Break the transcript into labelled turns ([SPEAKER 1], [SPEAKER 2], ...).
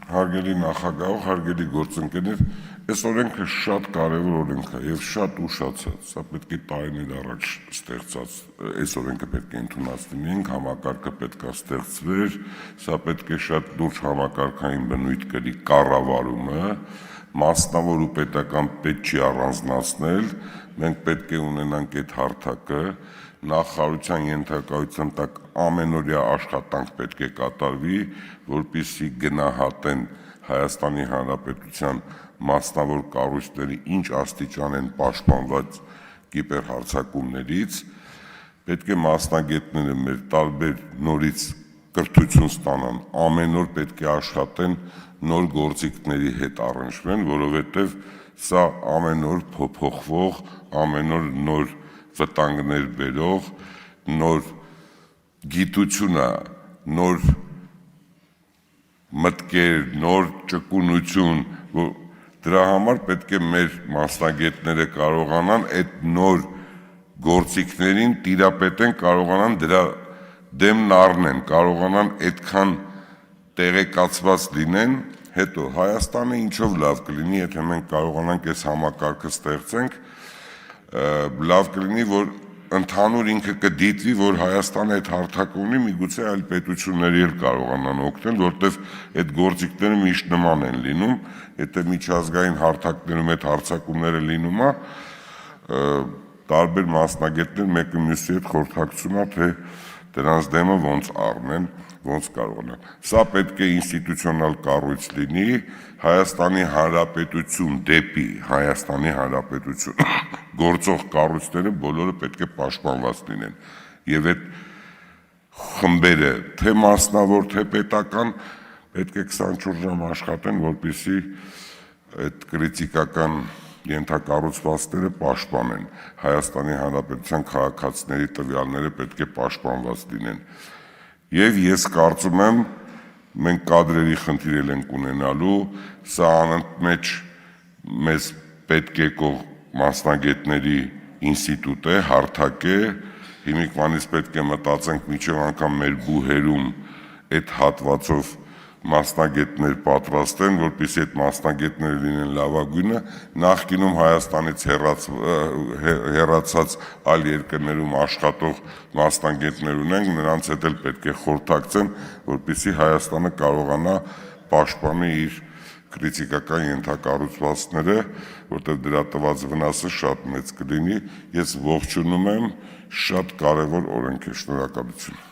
[SPEAKER 1] Հարգելի նախագահ, հարգելի գործընկերներ, այս օրենքը շատ կարևոր օրենք է եւ շատ ուշացած, սա պետք է տարիներ առաջ ստեղծած, այս օրենքը պետք է ընդունած լինենք, համակարգը պետք է ստեղծվեր, սա պետք է շատ լուրջ համակարգային բնույթ կրի կառավարումը, մասնավոր ու պետական պետք չի առանձնացնել, մենք պետք է ունենանք այդ հարթակը, նախարարության ենթակայության տակ ամենօրյա աշխատանք պետք է կատարվի, որպեսզի գնահատեն Հայաստանի Հանրապետության մասնավոր կառույցների ինչ աստիճան են պաշտպանված կիբերհարձակումներից, պետք է մասնագետները մեր տարբեր նորից կրթություն ստանան, ամեն օր պետք է աշխատեն նոր գործիքների հետ առնչվեն, որովհետև սա ամեն օր փոփոխվող, ամեն օր նոր վտանգներ բերող, նոր գիտությունը, նոր մտքեր, նոր ճկունություն, դրա համար պետք է մեր մասնագետները կարողանան այդ նոր գործիքներին տիրապետեն, կարողանան դրա դեմն առնեն, կարողանան այդքան տեղեկացված լինեն, հետո Հայաստանը ինչով լավ կլինի, եթե մենք կարողանանք այս համակարգը ստեղծենք, լավ կլինի, որ ընդհանուր ինքը կդիտվի, որ Հայաստանը այդ հարթակը ունի, միգուցե այլ պետությունների էլ կարողանան օգնել, որտեվ այդ գործիքները միշտ նման են լինում, եթե միջազգային հարթակներում այդ հարձակումները լինում է, տարբեր մասնագետներ մեկը մյուսի հետ խորհրդակցում է, թե դրանց դեմը ոնց առնեն, ոնց կարողանան։ Սա պետք է ինստիտուցիոնալ կառույց լինի, Հայաստանի Հանրապետություն դեպի Հայաստանի Հանրապետություն գործող կառույցները բոլորը պետք է պաշտպանված լինեն։ Եվ այդ խմբերը, թե մասնավոր, թե պետական, պետք է 24 ժամ աշխատեն, որպեսզի այդ կրիտիկական ենթակառուցվածքները պաշտպանեն։ Հայաստանի Հանրապետության քաղաքացիների տվյալները պետք է պաշտպանված լինեն։ Եվ ես կարծում եմ, մենք կադրերի խնդիր ենք ունենալու, սա անընդմեջ մեզ պետք եկող մասնագետների ինստիտուտ է, հարթակ է, հիմիկվանից պետք է մտածենք մինչև անգամ մեր բուհերում այդ հատվածով մասնագետներ պատրաստեն, որպեսզի այդ մասնագետները լինեն լավագույնը, նախկինում Հայաստանից հեռացած այլ երկրներում աշխատող մասնագետներ ունենք, նրանց հետ էլ պետք է խորհրդակցեն, որպեսզի Հայաստանը կարողանա պաշտպանի իր կրիտիկական ենթակառուցվածքները, որտեղ դրա տված վնասը շատ մեծ կլինի, ես ողջունում եմ, շատ կարևոր օրենք է, շնորհակալություն։